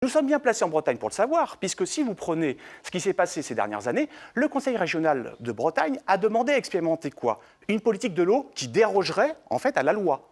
Nous sommes bien placés en Bretagne pour le savoir, puisque si vous prenez ce qui s'est passé ces dernières années, le Conseil régional de Bretagne a demandé à expérimenter quoi? Une politique de l'eau qui dérogerait en fait à la loi.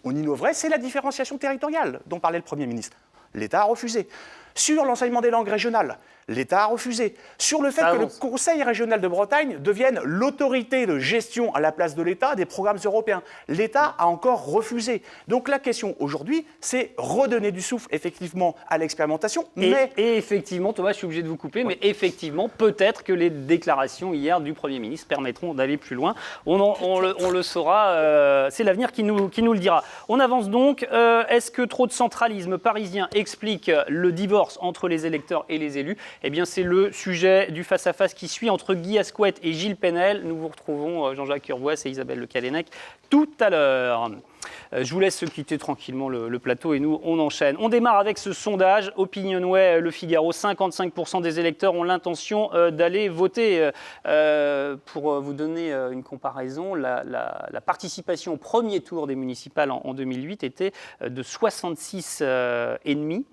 On innoverait, c'est la différenciation territoriale dont parlait le Premier ministre. L'État a refusé. Sur l'enseignement des langues régionales, l'État a refusé. Sur le fait que le Conseil régional de Bretagne devienne l'autorité de gestion à la place de l'État des programmes européens, l'État a encore refusé. Donc la question aujourd'hui, c'est redonner du souffle effectivement à l'expérimentation. Et effectivement, Thomas, je suis obligé de vous couper, mais effectivement, peut-être que les déclarations hier du Premier ministre permettront d'aller plus loin. On le saura, c'est l'avenir qui nous le dira. On avance donc. Est-ce que trop de centralisme parisien explique le divorce entre les électeurs et les élus? Eh bien, c'est le sujet du face-à-face qui suit entre Guy Asquette et Gilles Penel. Nous vous retrouvons, Jean-Jacques Urvoas et Isabelle Le Callennec, tout à l'heure. Je vous laisse quitter tranquillement le plateau et nous, on enchaîne. On démarre avec ce sondage Opinionway Le Figaro. 55% des électeurs ont l'intention d'aller voter. Pour vous donner une comparaison, la participation au premier tour des municipales en 2008 était de 66,5%.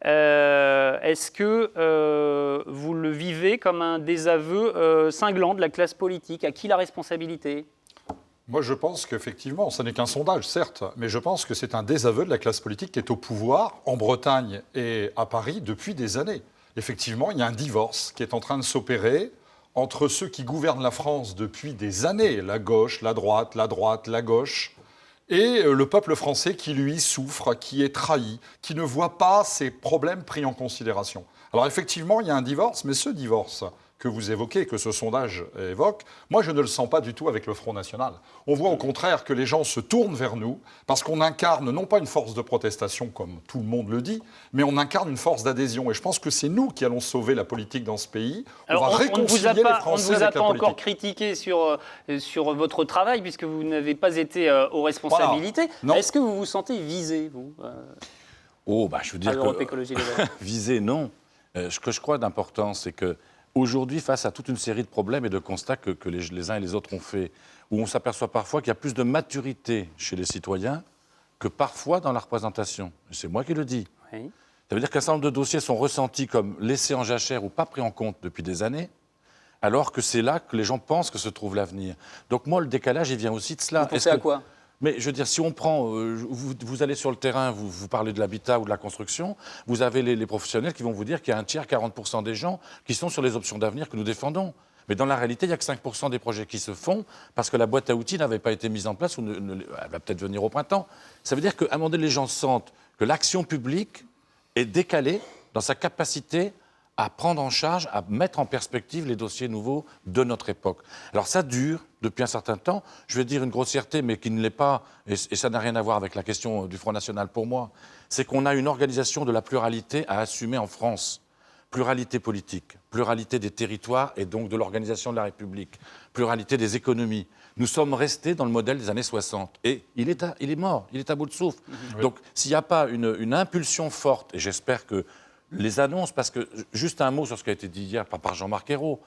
Est-ce que vous le vivez comme un désaveu cinglant de la classe politique? À qui la responsabilité? Moi, je pense qu'effectivement, ce n'est qu'un sondage, certes, mais je pense que c'est un désaveu de la classe politique qui est au pouvoir en Bretagne et à Paris depuis des années. Effectivement, il y a un divorce qui est en train de s'opérer entre ceux qui gouvernent la France depuis des années, la gauche, la droite, la gauche, et le peuple français qui, lui, souffre, qui est trahi, qui ne voit pas ses problèmes pris en considération. Alors effectivement, il y a un divorce, mais ce divorce que vous évoquez, que ce sondage évoque, moi je ne le sens pas du tout avec le Front National. On voit au contraire que les gens se tournent vers nous parce qu'on incarne non pas une force de protestation comme tout le monde le dit, mais on incarne une force d'adhésion. Et je pense que c'est nous qui allons sauver la politique dans ce pays. Alors, on va réconcilier les Français avec la politique. On ne vous a pas encore critiqué sur votre travail puisque vous n'avez pas été aux responsabilités. Voilà. Est-ce que vous vous sentez visé, vous Je veux dire que visé, non. Ce que je crois d'important, c'est que aujourd'hui, face à toute une série de problèmes et de constats que les uns et les autres ont fait, où on s'aperçoit parfois qu'il y a plus de maturité chez les citoyens que parfois dans la représentation. C'est moi qui le dis. Oui. Ça veut dire qu'un certain nombre de dossiers sont ressentis comme laissés en jachère ou pas pris en compte depuis des années, alors que c'est là que les gens pensent que se trouve l'avenir. Donc moi, le décalage, il vient aussi de cela. Vous pensez à quoi ? Mais je veux dire, si on prend, vous allez sur le terrain, vous parlez de l'habitat ou de la construction, vous avez les professionnels qui vont vous dire qu'il y a un tiers, 40% des gens qui sont sur les options d'avenir que nous défendons. Mais dans la réalité, il n'y a que 5% des projets qui se font parce que la boîte à outils n'avait pas été mise en place ou elle va peut-être venir au printemps. Ça veut dire qu'à un moment donné, les gens sentent que l'action publique est décalée dans sa capacité à prendre en charge, à mettre en perspective les dossiers nouveaux de notre époque. Alors ça dure depuis un certain temps, je vais dire une grossièreté, mais qui ne l'est pas, et ça n'a rien à voir avec la question du Front National pour moi, c'est qu'on a une organisation de la pluralité à assumer en France. Pluralité politique, pluralité des territoires et donc de l'organisation de la République, pluralité des économies. Nous sommes restés dans le modèle des années 60 et il est mort, il est à bout de souffle. Oui. Donc s'il n'y a pas une impulsion forte, et j'espère que les annonces, parce que, juste un mot sur ce qui a été dit hier par Jean-Marc Ayrault,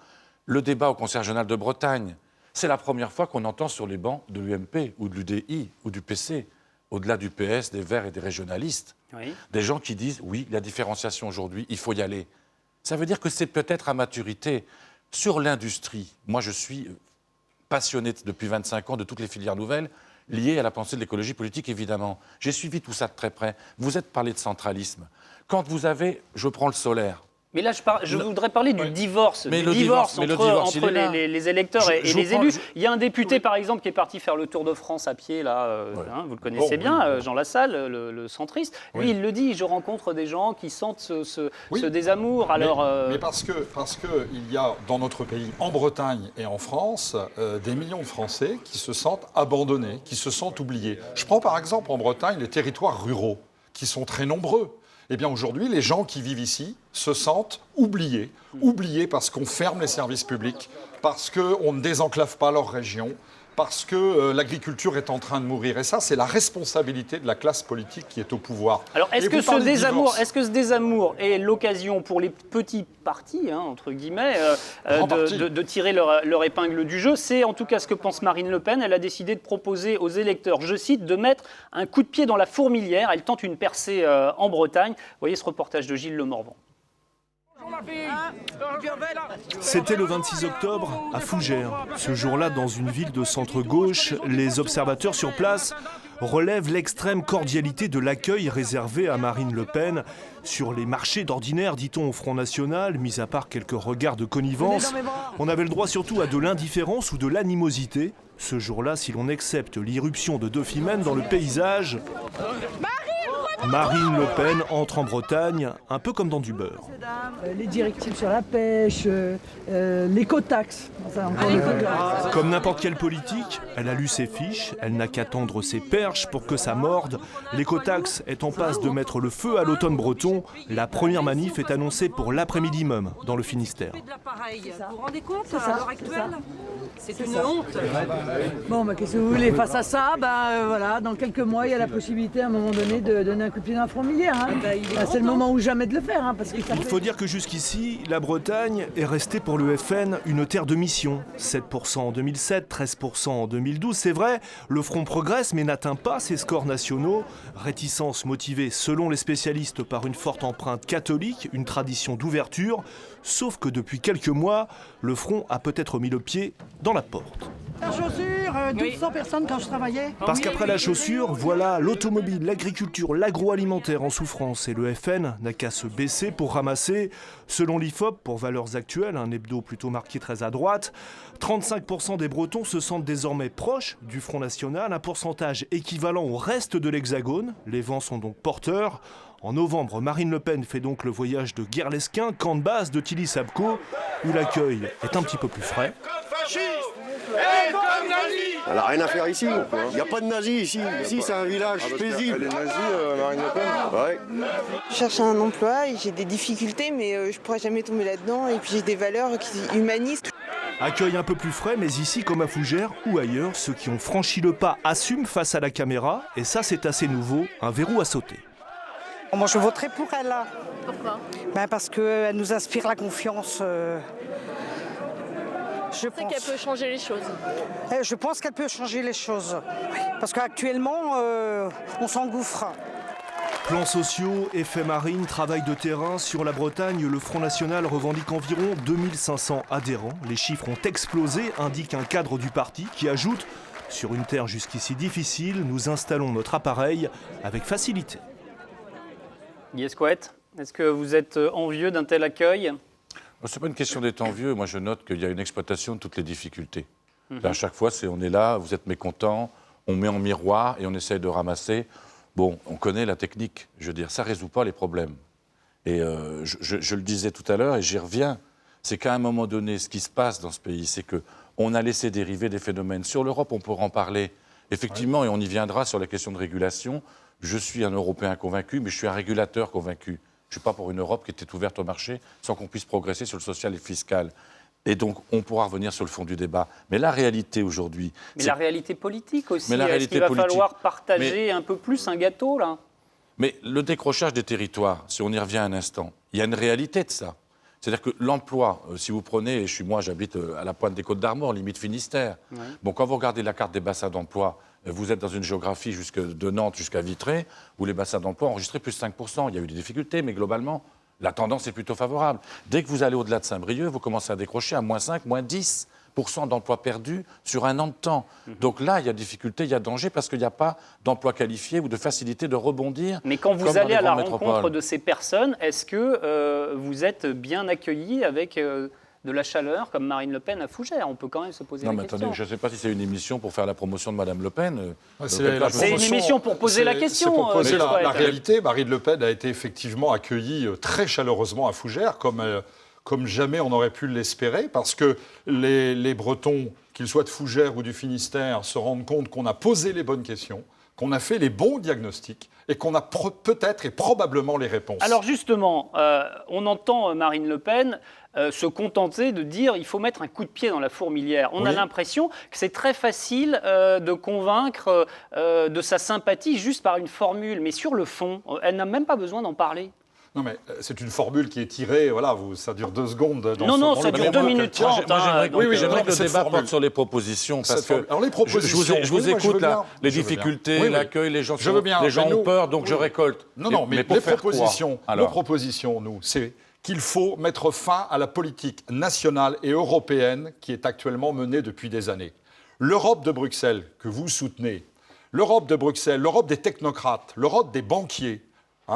le débat au Conseil régional de Bretagne, c'est la première fois qu'on entend sur les bancs de l'UMP ou de l'UDI ou du PC, au-delà du PS, des Verts et des régionalistes, oui, des gens qui disent, oui, la différenciation aujourd'hui, il faut y aller. Ça veut dire que c'est peut-être à maturité. Sur l'industrie, moi je suis passionné depuis 25 ans de toutes les filières nouvelles, liées à la pensée de l'écologie politique, évidemment. J'ai suivi tout ça de très près. Vous êtes parlé de centralisme. Quand vous avez, je prends le solaire. Mais là, je voudrais parler du divorce, entre les électeurs et les élus. Il y a un député, par exemple, qui est parti faire le Tour de France à pied, là, vous le connaissez bien, Jean Lassalle, le centriste. Lui, il le dit, je rencontre des gens qui sentent ce désamour. Mais parce que il y a dans notre pays, en Bretagne et en France, des millions de Français qui se sentent abandonnés, qui se sentent oubliés. Je prends par exemple en Bretagne les territoires ruraux, qui sont très nombreux. Eh bien aujourd'hui, les gens qui vivent ici se sentent oubliés. Oubliés parce qu'on ferme les services publics, parce qu'on ne désenclave pas leur région, parce que l'agriculture est en train de mourir. Et ça, c'est la responsabilité de la classe politique qui est au pouvoir. Alors, est-ce Et que vous parlez de divorce. ce désamour est l'occasion pour les petits partis, entre guillemets, de tirer leur épingle du jeu? C'est en tout cas ce que pense Marine Le Pen. Elle a décidé de proposer aux électeurs, je cite, de mettre un coup de pied dans la fourmilière. Elle tente une percée en Bretagne. Vous voyez ce reportage de Gilles Lemorvan. C'était le 26 octobre à Fougères. Ce jour-là, dans une ville de centre-gauche, les observateurs sur place relèvent l'extrême cordialité de l'accueil réservé à Marine Le Pen. Sur les marchés d'ordinaire, dit-on au Front National, mis à part quelques regards de connivence, on avait le droit surtout à de l'indifférence ou de l'animosité. Ce jour-là, si l'on accepte l'irruption de deux femmes dans le paysage, Marine Le Pen entre en Bretagne, un peu comme dans du beurre. Les directives sur la pêche, l'écotaxe. Comme n'importe quelle politique, elle a lu ses fiches, elle n'a qu'à tendre ses perches pour que ça morde. L'écotaxe est en passe de mettre le feu à l'automne breton. La première manif est annoncée pour l'après-midi même, dans le Finistère. Vous vous rendez compte à l'heure actuelle? C'est une honte. Bon, qu'est-ce que vous voulez? Face à ça, voilà, dans quelques mois, il y a la possibilité à un moment donné de donner un coup de pied dans la fourmilière. C'est le moment ou jamais de le faire. Parce que il faut dire que jusqu'ici, la Bretagne est restée pour le FN une terre de mission. 7% en 2007, 13% en 2012. C'est vrai, le front progresse mais n'atteint pas ses scores nationaux. Réticence motivée, selon les spécialistes, par une forte empreinte catholique, une tradition d'ouverture. Sauf que depuis quelques mois, le front a peut-être mis le pied dans la porte. La chaussure, 1200 personnes quand je travaillais. Parce qu'après la chaussure, voilà l'automobile, l'agriculture, l'agroalimentaire en souffrance. Et le FN n'a qu'à se baisser pour ramasser, selon l'IFOP, pour valeurs actuelles, un hebdo plutôt marqué très à droite, 35% des Bretons se sentent désormais proches du Front National, un pourcentage équivalent au reste de l'Hexagone. Les vents sont donc porteurs. En novembre, Marine Le Pen fait donc le voyage de Guerlesquin, camp de base de Tilly-Sapco, où l'accueil est un petit peu plus frais. Elle n'a rien à faire ici. Il n'y a pas de nazis ici. Ici, c'est un village paisible. Elle est nazie, Marine Le Pen? Ouais. Je cherche un emploi et j'ai des difficultés, mais je ne pourrais jamais tomber là-dedans. Et puis j'ai des valeurs humanistes. Accueil un peu plus frais, mais ici, comme à Fougères ou ailleurs, ceux qui ont franchi le pas assument face à la caméra. Et ça, c'est assez nouveau, un verrou à sauter. Moi, je voterai pour elle. Pourquoi? Parce qu'elle nous inspire la confiance. Je pense qu'elle peut changer les choses. Je pense qu'elle peut changer les choses. Parce qu'actuellement, on s'engouffre. Plans sociaux, effet marine, travail de terrain. Sur la Bretagne, le Front National revendique environ 2500 adhérents. Les chiffres ont explosé, indique un cadre du parti qui ajoute « Sur une terre jusqu'ici difficile, nous installons notre appareil avec facilité ». Guy Escouette, est-ce que vous êtes envieux d'un tel accueil? Ce n'est pas une question d'être envieux. Moi, je note qu'il y a une exploitation de toutes les difficultés. À chaque fois, on est là, vous êtes mécontent, on met en miroir et on essaye de ramasser. Bon, on connaît la technique. Je veux dire, ça ne résout pas les problèmes. Et je le disais tout à l'heure, et j'y reviens, c'est qu'à un moment donné, ce qui se passe dans ce pays, c'est qu'on a laissé dériver des phénomènes. Sur l'Europe, on pourra en parler. Effectivement, et on y viendra sur la question de régulation. Je suis un Européen convaincu, mais je suis un régulateur convaincu. Je ne suis pas pour une Europe qui était ouverte au marché sans qu'on puisse progresser sur le social et le fiscal. Et donc, on pourra revenir sur le fond du débat. Mais la réalité aujourd'hui... Mais la réalité politique aussi. Est-ce qu'il va falloir partager un peu plus un gâteau, là? Mais le décrochage des territoires, si on y revient un instant, il y a une réalité de ça. C'est-à-dire que l'emploi, si vous prenez, j'habite à la pointe des Côtes-d'Armor, limite Finistère. Ouais. Bon, quand vous regardez la carte des bassins d'emploi, vous êtes dans une géographie de Nantes jusqu'à Vitré, où les bassins d'emploi ont enregistré plus de 5%. Il y a eu des difficultés, mais globalement, la tendance est plutôt favorable. Dès que vous allez au-delà de Saint-Brieuc, vous commencez à décrocher à moins 5, moins 10% d'emplois perdus sur un an de temps. Donc là, il y a difficulté, il y a danger, parce qu'il n'y a pas d'emploi qualifié ou de facilité de rebondir. Mais quand vous allez à la rencontre de ces personnes, est-ce que vous êtes bien accueillis avec... de la chaleur, comme Marine Le Pen à Fougères? On peut quand même se poser la question. Attendez, je ne sais pas si c'est une émission pour faire la promotion de Mme Le Pen. C'est une émission pour poser la question. C'est pour poser la réalité. Marine Le Pen a été effectivement accueillie très chaleureusement à Fougères, comme jamais on aurait pu l'espérer, parce que les Bretons, qu'ils soient de Fougères ou du Finistère, se rendent compte qu'on a posé les bonnes questions. qu'on a fait les bons diagnostics et qu'on a peut-être et probablement les réponses. Alors justement, on entend Marine Le Pen se contenter de dire il faut mettre un coup de pied dans la fourmilière. On a l'impression que c'est très facile de convaincre de sa sympathie juste par une formule. Mais sur le fond, elle n'a même pas besoin d'en parler. Non, mais c'est une formule qui est tirée, voilà, ça dure 2 secondes. Non, ça dure 2 minutes 30. J'aimerais que le débat porte sur les propositions. Parce que alors, les propositions, je vous écoute là, les difficultés, l'accueil, les gens ont peur, donc je récolte. Non, mais les propositions, nous, c'est qu'il faut mettre fin à la politique nationale et européenne qui est actuellement menée depuis des années. L'Europe de Bruxelles, que vous soutenez, l'Europe de Bruxelles, l'Europe des technocrates, l'Europe des banquiers,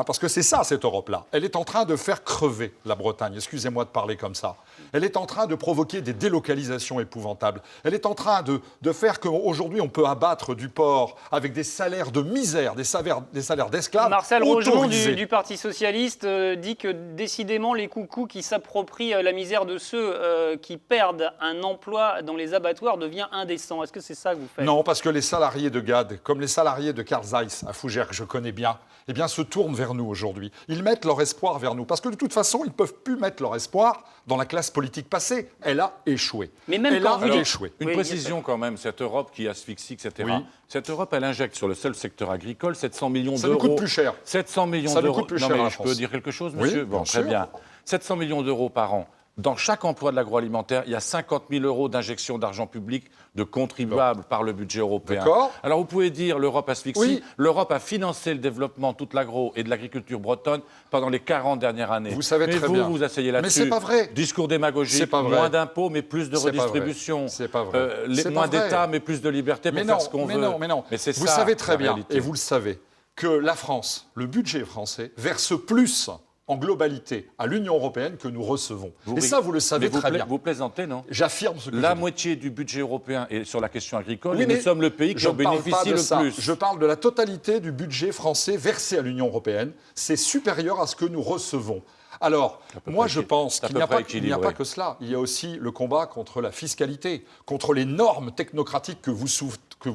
parce que c'est ça, cette Europe-là. Elle est en train de faire crever la Bretagne. Excusez-moi de parler comme ça. Elle est en train de provoquer des délocalisations épouvantables. Elle est en train de faire qu'aujourd'hui, on peut abattre du porc avec des salaires de misère, des salaires d'esclaves. Marcel Rogemont du Parti Socialiste dit que décidément, les coucous qui s'approprient la misère de ceux qui perdent un emploi dans les abattoirs devient indécent. Est-ce que c'est ça que vous faites ? Non, parce que les salariés de GAD, comme les salariés de Carl Zeiss à Fougères, que je connais bien, eh bien, se tournent vers nous aujourd'hui. Ils mettent leur espoir vers nous. Parce que de toute façon, ils ne peuvent plus mettre leur espoir dans la classe politique passée. Elle a échoué. Mais même quand vous échoué. Une précision quand même, cette Europe qui asphyxie, etc. Oui. Cette Europe, elle injecte sur le seul secteur agricole 700 millions d'euros. Ça nous coûte plus cher. 700 millions d'euros. Ça nous coûte plus cher à la France. Je peux dire quelque chose, monsieur ? Oui, bon, très bien. 700 millions d'euros par an. Dans chaque emploi de l'agroalimentaire, il y a 50 000 euros d'injection d'argent public de contribuables par le budget européen. Alors vous pouvez dire l'Europe asphyxie. Oui. L'Europe a financé le développement de toute l'agro et de l'agriculture bretonne pendant les 40 dernières années. Vous savez très bien. Vous asseyez là-dessus. Mais c'est pas vrai. Discours démagogique, moins d'impôts mais plus de redistribution. C'est pas vrai. Moins d'État mais plus de liberté pour faire ce qu'on veut. Mais non. Mais c'est vous ça, savez très bien, réalité. et vous le savez, que la France, le budget français, verse plus en globalité à l'Union européenne que nous recevons. Et ça, vous le savez très bien. Vous plaisantez, non ? J'affirme ce que La moitié du budget européen est sur la question agricole et nous sommes le pays qui en bénéficie le plus. Je parle de la totalité du budget français versé à l'Union européenne. C'est supérieur à ce que nous recevons. Alors, moi, je pense qu'il n'y a pas que cela. Il y a aussi le combat contre la fiscalité, contre les normes technocratiques que vous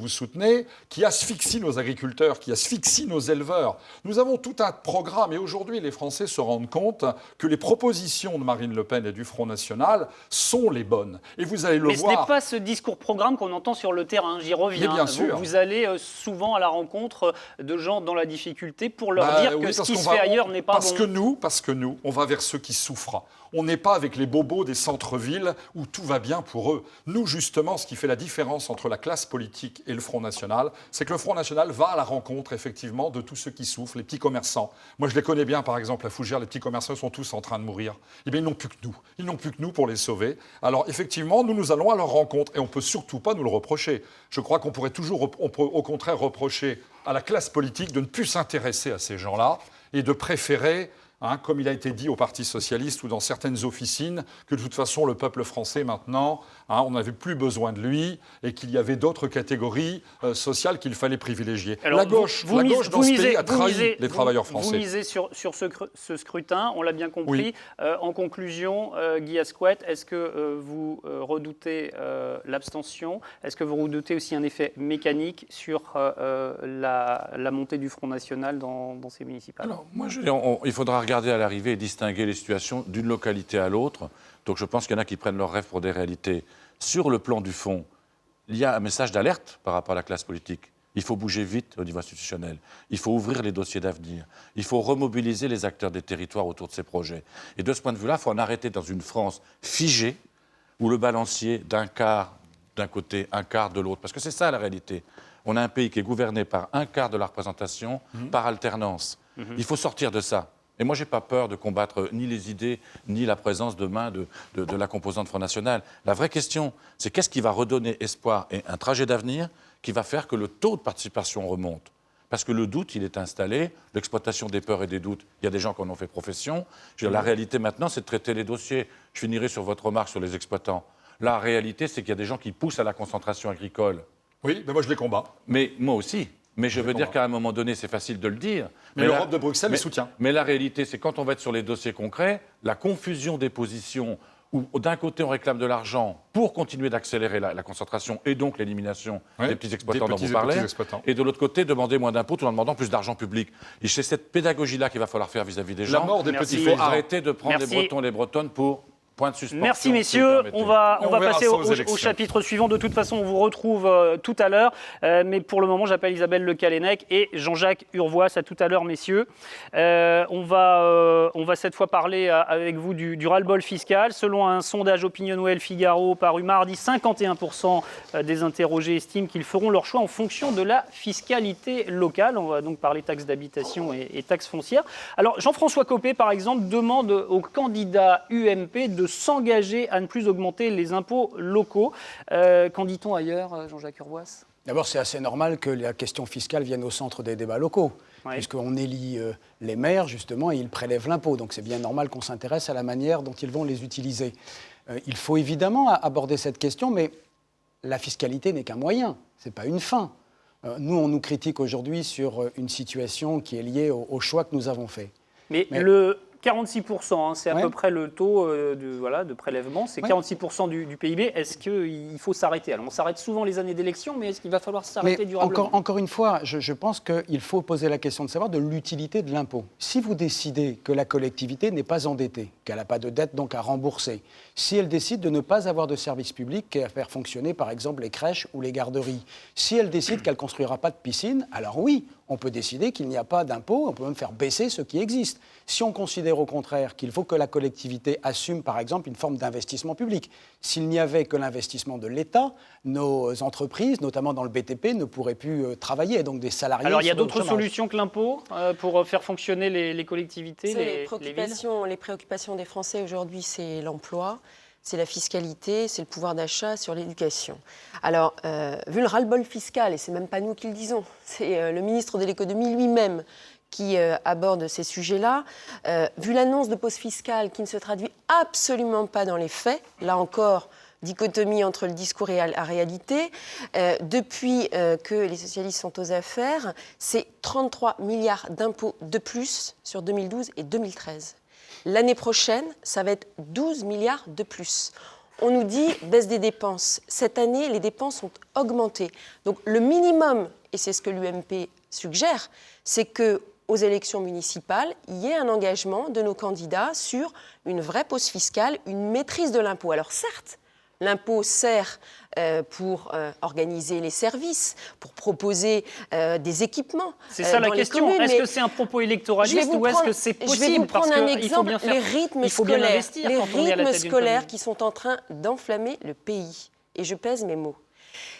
soutenez, qui asphyxient nos agriculteurs, qui asphyxient nos éleveurs. Nous avons tout un programme, et aujourd'hui, les Français se rendent compte que les propositions de Marine Le Pen et du Front National sont les bonnes. Et vous allez le voir. Mais ce n'est pas ce discours-programme qu'on entend sur le terrain, j'y reviens. Bien sûr. Vous allez souvent à la rencontre de gens dans la difficulté pour leur dire que ce qui se fait ailleurs n'est pas bon. Parce que nous, on va vers ceux qui souffrent. On n'est pas avec les bobos des centres-villes où tout va bien pour eux. Nous, justement, ce qui fait la différence entre la classe politique et le Front National, c'est que le Front National va à la rencontre, effectivement, de tous ceux qui souffrent, les petits commerçants. Moi, je les connais bien, par exemple, à Fougères, les petits commerçants sont tous en train de mourir. Eh bien, ils n'ont plus que nous. Ils n'ont plus que nous pour les sauver. Alors, effectivement, nous allons à leur rencontre et on ne peut surtout pas nous le reprocher. Je crois qu'on pourrait toujours, au contraire, reprocher à la classe politique de ne plus s'intéresser à ces gens-là et de préférer... comme il a été dit au Parti Socialiste ou dans certaines officines, que de toute façon, le peuple français, maintenant, on n'avait plus besoin de lui et qu'il y avait d'autres catégories sociales qu'il fallait privilégier. Alors, la gauche dans ce pays a trahi les travailleurs français. Vous misez sur ce scrutin, on l'a bien compris. Oui. En conclusion, Guy Asquette, est-ce que vous redoutez l'abstention ? Est-ce que vous redoutez aussi un effet mécanique sur la montée du Front National dans ces municipales ? Alors, moi, il faudra regarder à l'arrivée et distinguer les situations d'une localité à l'autre. Donc je pense qu'il y en a qui prennent leurs rêves pour des réalités. Sur le plan du fond, il y a un message d'alerte par rapport à la classe politique. Il faut bouger vite au niveau institutionnel. Il faut ouvrir les dossiers d'avenir. Il faut remobiliser les acteurs des territoires autour de ces projets. Et de ce point de vue-là, il faut en arrêter dans une France figée où le balancier d'un quart d'un côté, un quart de l'autre. Parce que c'est ça la réalité. On a un pays qui est gouverné par un quart de la représentation par alternance. Il faut sortir de ça. Et moi, je n'ai pas peur de combattre ni les idées, ni la présence demain de la composante Front National. La vraie question, c'est qu'est-ce qui va redonner espoir et un trajet d'avenir qui va faire que le taux de participation remonte. Parce que le doute, il est installé, l'exploitation des peurs et des doutes, il y a des gens qui en ont fait profession. La réalité maintenant, c'est de traiter les dossiers. Je finirai sur votre remarque sur les exploitants. La réalité, c'est qu'il y a des gens qui poussent à la concentration agricole. Oui, mais moi je les combats. Mais moi aussi. Mais je veux dire qu'à un moment donné, c'est facile de le dire. Mais l'Europe de Bruxelles les soutient. Mais la réalité, c'est quand on va être sur les dossiers concrets, la confusion des positions où d'un côté on réclame de l'argent pour continuer d'accélérer la concentration et donc l'élimination des petits exploitants dont vous parlez, et de l'autre côté demander moins d'impôts tout en demandant plus d'argent public. Et c'est cette pédagogie-là qu'il va falloir faire vis-à-vis des gens. La mort des petits. Il faut arrêter de prendre les Bretons et les Bretonnes pour point de suspension. Merci messieurs, on va passer au chapitre suivant. De toute façon, on vous retrouve tout à l'heure. Mais pour le moment, j'appelle Isabelle Le Callennec et Jean-Jacques Urvoas. À tout à l'heure, messieurs. On va cette fois parler avec vous du ras-le-bol fiscal. Selon un sondage Opinionway Figaro paru mardi, 51% des interrogés estiment qu'ils feront leur choix en fonction de la fiscalité locale. On va donc parler taxes d'habitation et taxes foncières. Alors, Jean-François Copé, par exemple, demande aux candidats UMP de s'engager à ne plus augmenter les impôts locaux. Qu'en dit-on ailleurs, Jean-Jacques Urvoas ? D'abord, c'est assez normal que la question fiscale vienne au centre des débats locaux, puisqu'on élit les maires, justement, et ils prélèvent l'impôt. Donc c'est bien normal qu'on s'intéresse à la manière dont ils vont les utiliser. Il faut évidemment aborder cette question, mais la fiscalité n'est qu'un moyen, ce n'est pas une fin. Nous, on nous critique aujourd'hui sur une situation qui est liée au choix que nous avons fait. Mais le 46%, c'est à peu près le taux de prélèvement, c'est 46% du PIB. Est-ce qu'il faut s'arrêter ? Alors on s'arrête souvent les années d'élection, mais est-ce qu'il va falloir s'arrêter durablement ? Encore une fois, je pense qu'il faut poser la question de savoir de l'utilité de l'impôt. Si vous décidez que la collectivité n'est pas endettée, qu'elle n'a pas de dette donc à rembourser, si elle décide de ne pas avoir de service public et à faire fonctionner par exemple les crèches ou les garderies, si elle décide qu'elle ne construira pas de piscine, alors oui, on peut décider qu'il n'y a pas d'impôt, on peut même faire baisser ce qui existe. Si on considère au contraire qu'il faut que la collectivité assume par exemple une forme d'investissement public, s'il n'y avait que l'investissement de l'État, nos entreprises, notamment dans le BTP, ne pourraient plus travailler, donc des salariés... Alors il y a d'autres solutions que l'impôt pour faire fonctionner les collectivités, les villes ? Les préoccupations des Français aujourd'hui, c'est l'emploi, c'est la fiscalité, c'est le pouvoir d'achat, sur l'éducation. Alors, vu le ras-le-bol fiscal, et c'est même pas nous qui le disons, c'est le ministre de l'économie lui-même qui aborde ces sujets-là, vu l'annonce de pause fiscale qui ne se traduit absolument pas dans les faits, là encore, dichotomie entre le discours et la réalité, depuis que les socialistes sont aux affaires, c'est 33 milliards d'impôts de plus sur 2012 et 2013. L'année prochaine, ça va être 12 milliards de plus. On nous dit baisse des dépenses. Cette année, les dépenses ont augmenté. Donc le minimum, et c'est ce que l'UMP suggère, c'est qu'aux élections municipales, il y ait un engagement de nos candidats sur une vraie pause fiscale, une maîtrise de l'impôt. Alors certes, l'impôt sert pour organiser les services, pour proposer des équipements. C'est ça la question. Communes, est-ce que c'est un propos électoraliste ou est-ce que c'est possible ? Je vais vous prendre un exemple, les rythmes scolaires qui sont en train d'enflammer le pays. Et je pèse mes mots.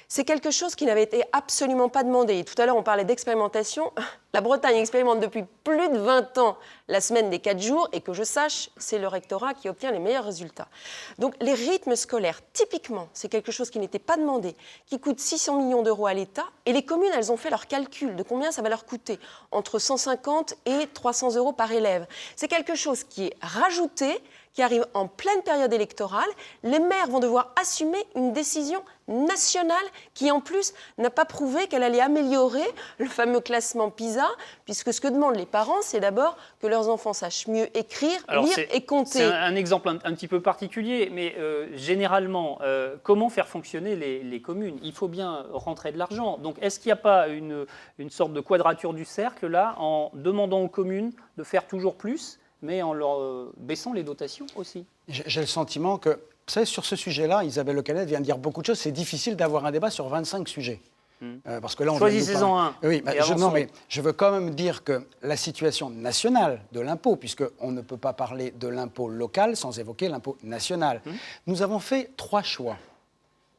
C'est quelque chose qui n'avait été absolument pas demandé. Et tout à l'heure, on parlait d'expérimentation. La Bretagne expérimente depuis plus de 20 ans la semaine des 4 jours. Et que je sache, c'est le rectorat qui obtient les meilleurs résultats. Donc les rythmes scolaires, typiquement, c'est quelque chose qui n'était pas demandé, qui coûte 600 millions d'euros à l'État. Et les communes, elles ont fait leur calcul de combien ça va leur coûter. Entre 150 et 300 euros par élève. C'est quelque chose qui est rajouté, qui arrive en pleine période électorale. Les maires vont devoir assumer une décision nationale qui, en plus, n'a pas prouvé qu'elle allait améliorer le fameux classement PISA, puisque ce que demandent les parents, c'est d'abord que leurs enfants sachent mieux écrire, lire et compter. C'est un exemple un petit peu particulier, mais généralement, comment faire fonctionner les communes ? Il faut bien rentrer de l'argent. Donc, est-ce qu'il n'y a pas une sorte de quadrature du cercle, là, en demandant aux communes de faire toujours plus, mais en leur baissant les dotations aussi? J'ai le sentiment que, vous savez, sur ce sujet-là, Isabelle Le Callennec vient de dire beaucoup de choses. C'est difficile d'avoir un débat sur 25 sujets. Parce que là, choisissez-en un. Oui, mais je veux quand même dire que la situation nationale de l'impôt, puisqu'on ne peut pas parler de l'impôt local sans évoquer l'impôt national, nous avons fait 3 choix.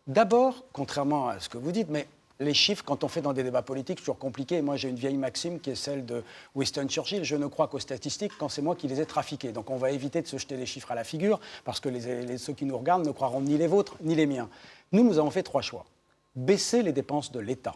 D'abord, contrairement à ce que vous dites, mais les chiffres, quand on fait dans des débats politiques, c'est toujours compliqué. Moi, j'ai une vieille maxime qui est celle de Winston Churchill. Je ne crois qu'aux statistiques quand c'est moi qui les ai trafiquées. Donc on va éviter de se jeter les chiffres à la figure parce que ceux qui nous regardent ne croiront ni les vôtres ni les miens. Nous avons fait 3 choix. Baisser les dépenses de l'État.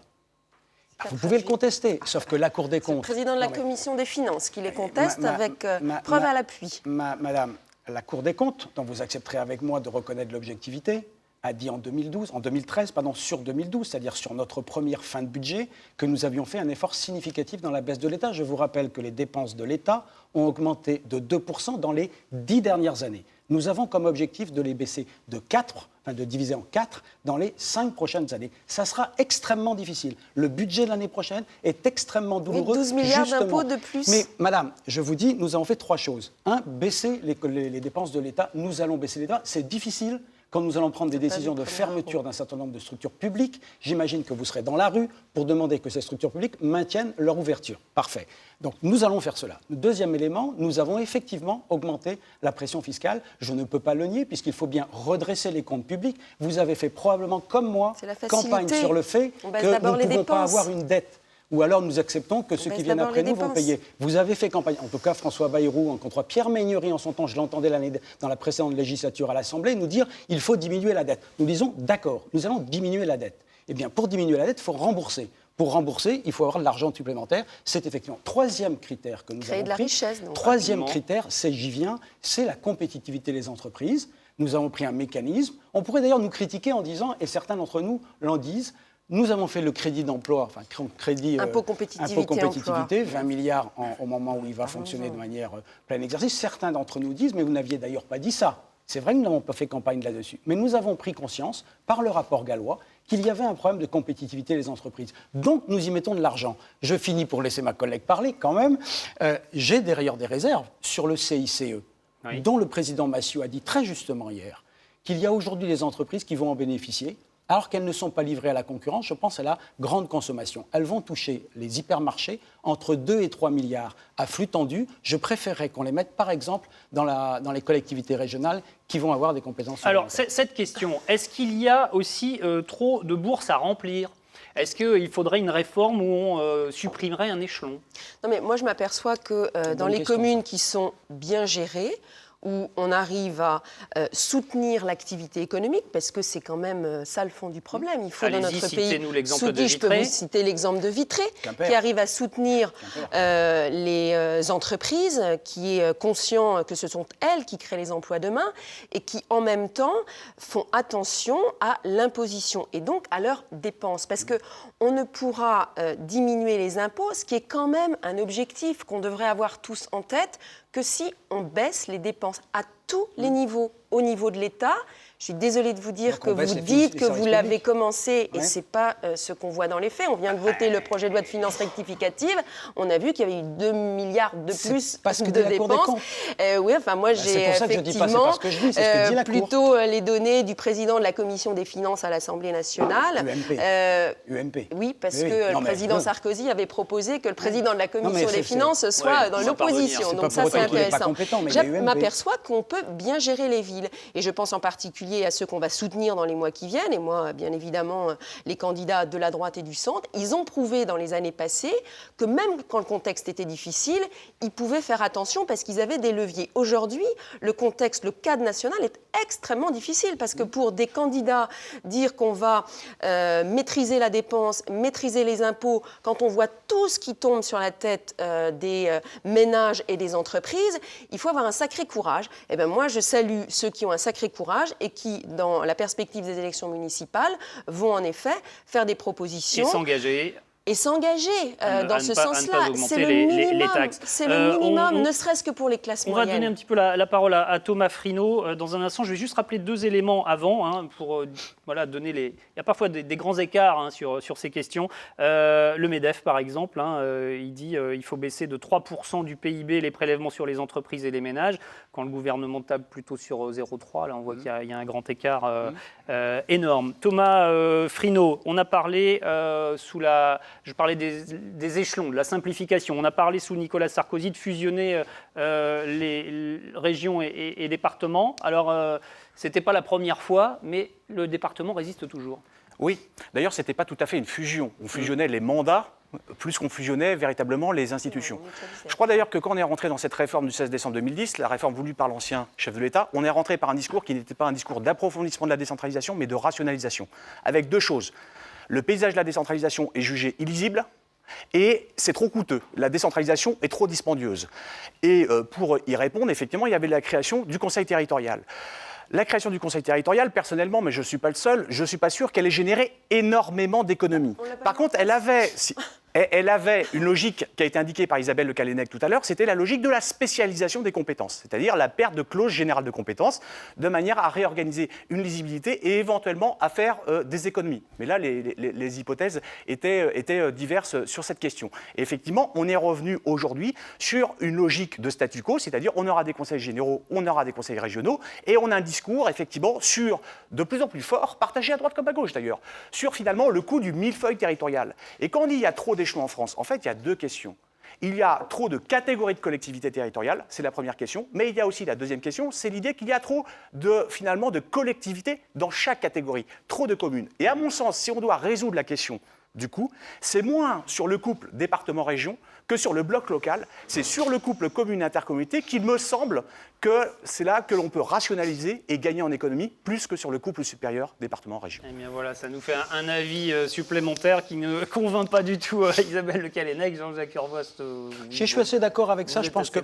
Vous pouvez le contester, sauf que la Cour des comptes... C'est le président de la Commission des finances qui les conteste avec preuve à l'appui. Madame, la Cour des comptes, dont vous accepterez avec moi de reconnaître l'objectivité, a dit en 2013, sur 2012, c'est-à-dire sur notre première fin de budget, que nous avions fait un effort significatif dans la baisse de l'État. Je vous rappelle que les dépenses de l'État ont augmenté de 2% dans les 10 dernières années. Nous avons comme objectif de les baisser de diviser en 4 dans les 5 prochaines années. Ça sera extrêmement difficile. Le budget de l'année prochaine est extrêmement douloureux. 12 milliards d'impôts de plus. Mais madame, je vous dis, nous avons fait 3 choses. 1, baisser les dépenses de l'État. Nous allons baisser l'État. C'est difficile. Quand nous allons prendre des décisions de fermeture d'un certain nombre de structures publiques, j'imagine que vous serez dans la rue pour demander que ces structures publiques maintiennent leur ouverture. Parfait. Donc nous allons faire cela. Deuxième élément, nous avons effectivement augmenté la pression fiscale. Je ne peux pas le nier puisqu'il faut bien redresser les comptes publics. Vous avez fait probablement comme moi campagne sur le fait que nous ne pouvons pas avoir une dette. Ou alors nous acceptons que ceux qui viennent après nous vont payer. Vous avez fait campagne, en tout cas François Bayrou, contre Pierre Méignery en son temps, je l'entendais dans la précédente législature à l'Assemblée, nous dire il faut diminuer la dette. Nous disons d'accord, nous allons diminuer la dette. Eh bien pour diminuer la dette, il faut rembourser. Pour rembourser, il faut avoir de l'argent supplémentaire. C'est effectivement troisième critère que nous avons pris. De la richesse, donc. Troisième critère, j'y viens, c'est la compétitivité des entreprises. Nous avons pris un mécanisme. On pourrait d'ailleurs nous critiquer en disant, et certains d'entre nous l'en disent, nous avons fait le crédit d'emploi, impôt compétitivité, 20 milliards au moment où il va fonctionner de manière plein exercice. Certains d'entre nous disent, mais vous n'aviez d'ailleurs pas dit ça. C'est vrai que nous n'avons pas fait campagne là-dessus. Mais nous avons pris conscience, par le rapport Gallois, qu'il y avait un problème de compétitivité des entreprises. Donc nous y mettons de l'argent. Je finis pour laisser ma collègue parler quand même. J'ai d'ailleurs des réserves sur le CICE, dont le président Massieu a dit très justement hier qu'il y a aujourd'hui des entreprises qui vont en bénéficier, alors qu'elles ne sont pas livrées à la concurrence. Je pense à la grande consommation. Elles vont toucher les hypermarchés entre 2 et 3 milliards à flux tendu. Je préférerais qu'on les mette, par exemple, dans les collectivités régionales qui vont avoir des compétences. Alors, cette question, est-ce qu'il y a aussi trop de bourses à remplir ? Est-ce qu'il faudrait une réforme où on supprimerait un échelon ? Non, mais moi, je m'aperçois que dans les communes qui sont bien gérées, où on arrive à soutenir l'activité économique, parce que c'est quand même ça le fond du problème. Il faut dans notre pays, je peux vous citer l'exemple de Vitré, qui arrive à soutenir les entreprises, qui est conscient que ce sont elles qui créent les emplois demain, et qui en même temps font attention à l'imposition, et donc à leurs dépenses. Parce qu'on ne pourra diminuer les impôts, ce qui est quand même un objectif qu'on devrait avoir tous en tête, que si on baisse les dépenses à tous les niveaux, au niveau de l'État. Je suis désolée de vous dire que vous dites que vous l'avez commencé et ce n'est pas ce qu'on voit dans les faits. On vient de voter le projet de loi de finances rectificative. On a vu qu'il y avait eu 2 milliards de plus de dépenses. Oui, enfin moi j'ai effectivement plutôt les données du président de la commission des finances à l'Assemblée nationale. UMP. Oui, parce que le président Sarkozy avait proposé que le président de la commission des finances soit dans l'opposition. Donc ça c'est intéressant. Je m'aperçois qu'on peut bien gérer les villes. Et je pense en particulier à ceux qu'on va soutenir dans les mois qui viennent. Et moi, bien évidemment, les candidats de la droite et du centre, ils ont prouvé dans les années passées que même quand le contexte était difficile, ils pouvaient faire attention parce qu'ils avaient des leviers. Aujourd'hui, le cadre national est extrêmement difficile parce que pour des candidats, dire qu'on va maîtriser la dépense, maîtriser les impôts, quand on voit tout ce qui tombe sur la tête des ménages et des entreprises, il faut avoir un sacré courage. Et bien moi, je salue ceux qui ont un sacré courage et qui, dans la perspective des élections municipales, vont en effet faire des propositions. Et s'engager dans ce sens-là. C'est le minimum. C'est le minimum, ne serait-ce que pour les classes moyennes. On va donner un petit peu la parole à Thomas Frinaud dans un instant. Je vais juste rappeler 2 éléments avant pour donner les... Il y a parfois des grands écarts sur ces questions. Le MEDEF, par exemple, il dit qu'il faut baisser de 3% du PIB les prélèvements sur les entreprises et les ménages, quand le gouvernement table plutôt sur 0,3. Là, on voit qu'il y a un grand écart énorme. Thomas Frinaud, on a parlé je parlais des échelons, de la simplification. On a parlé sous Nicolas Sarkozy de fusionner les régions et départements. Alors, ce n'était pas la première fois, mais le département résiste toujours. Oui, d'ailleurs, ce n'était pas tout à fait une fusion. On fusionnait les mandats plus qu'on fusionnait véritablement les institutions. Je crois d'ailleurs que quand on est rentré dans cette réforme du 16 décembre 2010, la réforme voulue par l'ancien chef de l'État, on est rentré par un discours qui n'était pas un discours d'approfondissement de la décentralisation, mais de rationalisation, avec 2 choses. Le paysage de la décentralisation est jugé illisible et c'est trop coûteux. La décentralisation est trop dispendieuse. Et pour y répondre, effectivement, il y avait la création du Conseil territorial. La création du Conseil territorial, personnellement, mais je ne suis pas le seul, je ne suis pas sûr qu'elle ait généré énormément d'économies. Par contre, elle avait... elle avait une logique qui a été indiquée par Isabelle Le Callennec tout à l'heure, c'était la logique de la spécialisation des compétences, c'est-à-dire la perte de clause générale de compétences, de manière à réorganiser une lisibilité et éventuellement à faire des économies. Mais là, les hypothèses étaient diverses sur cette question. Et effectivement, on est revenu aujourd'hui sur une logique de statu quo, c'est-à-dire on aura des conseils généraux, on aura des conseils régionaux, et on a un discours, effectivement, sur de plus en plus fort, partagé à droite comme à gauche d'ailleurs, sur finalement le coût du millefeuille territorial. Et quand on dit qu'il y a trop d'échelons en France, en fait, il y a deux questions. Il y a trop de catégories de collectivités territoriales, c'est la première question, mais il y a aussi la deuxième question, c'est l'idée qu'il y a trop finalement de collectivités dans chaque catégorie, trop de communes. Et à mon sens, si on doit résoudre la question du coup, c'est moins sur le couple département-région que sur le bloc local, c'est sur le couple commune-intercommunauté qu'il me semble que c'est là que l'on peut rationaliser et gagner en économie, plus que sur le couple supérieur département-région. Eh bien voilà, ça nous fait un avis supplémentaire qui ne convainc pas du tout Isabelle Le Callennec, Jean-Jacques Urvost. Je suis assez d'accord avec ça. Je pense que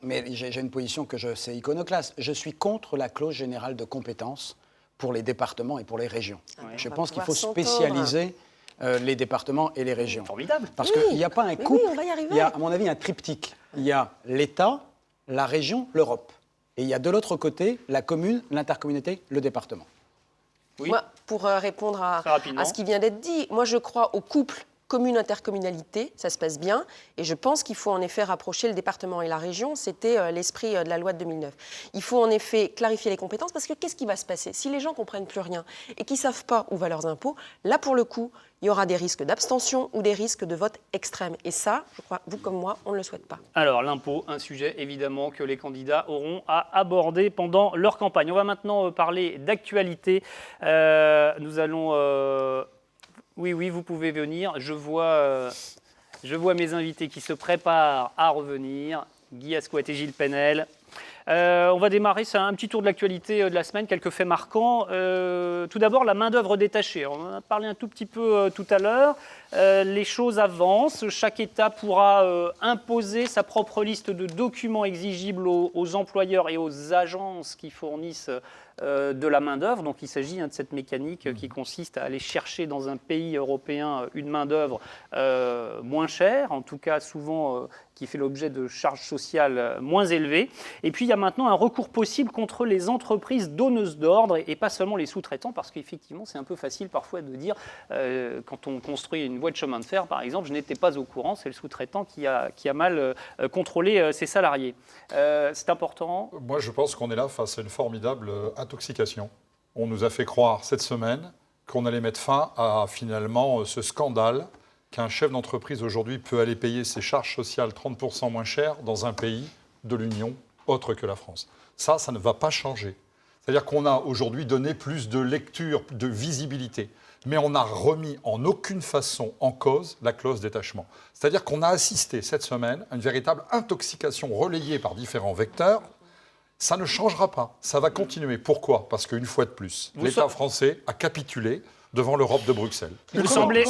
mais j'ai une position c'est iconoclaste. Je suis contre la clause générale de compétences pour les départements et pour les régions. Je pense qu'il faut spécialiser les départements et les régions. Formidable. Parce qu'il n'y a pas un couple, on va y arriver. il y a à mon avis un triptyque. Il y a l'État, la région, l'Europe. Et il y a de l'autre côté la commune, l'intercommunauté, le département. Oui. Moi, pour répondre à ce qui vient d'être dit, moi je crois au couple commune-intercommunalité, ça se passe bien, et je pense qu'il faut en effet rapprocher le département et la région, c'était l'esprit de la loi de 2009. Il faut en effet clarifier les compétences, parce que qu'est-ce qui va se passer? Si les gens ne comprennent plus rien et qu'ils ne savent pas où vont leurs impôts, là pour le coup, il y aura des risques d'abstention ou des risques de vote extrême. Et ça, je crois, vous comme moi, on ne le souhaite pas. Alors l'impôt, un sujet évidemment que les candidats auront à aborder pendant leur campagne. On va maintenant parler d'actualité. Nous allons... Oui, vous pouvez venir. Je vois mes invités qui se préparent à revenir. Guy Asquette et Gilles Penel. On va démarrer, c'est un petit tour de l'actualité de la semaine, quelques faits marquants. Tout d'abord, la main-d'œuvre détachée. On en a parlé un tout petit peu tout à l'heure. Les choses avancent. Chaque État pourra imposer sa propre liste de documents exigibles aux employeurs et aux agences qui fournissent de la main-d'œuvre. Donc il s'agit de cette mécanique qui consiste à aller chercher dans un pays européen une main-d'œuvre moins chère, en tout cas souvent qui fait l'objet de charges sociales moins élevées. Et puis il y a maintenant un recours possible contre les entreprises donneuses d'ordre et pas seulement les sous-traitants, parce qu'effectivement c'est un peu facile parfois de dire quand on construit une voie de chemin de fer par exemple, je n'étais pas au courant, c'est le sous-traitant qui a mal contrôlé ses salariés. C'est important. Moi je pense qu'on est là face à une formidable intoxication. On nous a fait croire cette semaine qu'on allait mettre fin à finalement ce scandale qu'un chef d'entreprise aujourd'hui peut aller payer ses charges sociales 30% moins cher dans un pays de l'Union autre que la France. Ça ne va pas changer. C'est-à-dire qu'on a aujourd'hui donné plus de lecture, de visibilité, mais on n'a remis en aucune façon en cause la clause détachement. C'est-à-dire qu'on a assisté cette semaine à une véritable intoxication relayée par différents vecteurs. Ça ne changera pas, ça va continuer. Pourquoi? Parce qu'une fois de plus, l'État français a capitulé devant l'Europe de Bruxelles. Vous semblez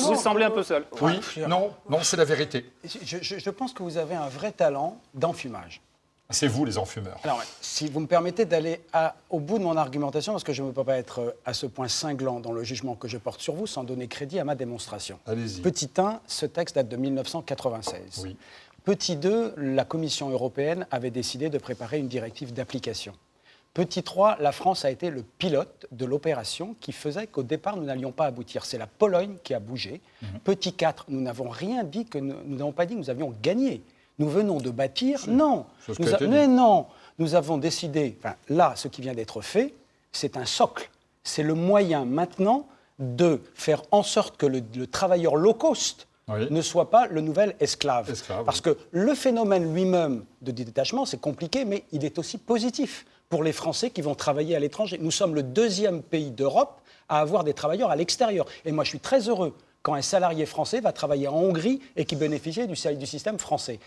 un peu seul. Oui, non, c'est la vérité. Je pense que vous avez un vrai talent d'enfumage. C'est vous les enfumeurs. Alors, si vous me permettez d'aller au bout de mon argumentation, parce que je ne peux pas être à ce point cinglant dans le jugement que je porte sur vous sans donner crédit à ma démonstration. Allez-y. Petit 1, ce texte date de 1996. Oui. Petit 2, la Commission européenne avait décidé de préparer une directive d'application. Petit 3, la France a été le pilote de l'opération qui faisait qu'au départ, nous n'allions pas aboutir. C'est la Pologne qui a bougé. Petit 4, nous n'avons rien dit nous n'avons pas dit que nous avions gagné. Nous venons de bâtir, non. Mais non, nous avons décidé, là, ce qui vient d'être fait, c'est un socle. C'est le moyen maintenant de faire en sorte que le travailleur low cost ne soit pas le nouvel esclave. Parce que le phénomène lui-même de détachement, c'est compliqué, mais il est aussi positif pour les Français qui vont travailler à l'étranger. Nous sommes le 2e pays d'Europe à avoir des travailleurs à l'extérieur. Et moi, je suis très heureux quand un salarié français va travailler en Hongrie et qui bénéficie du système français.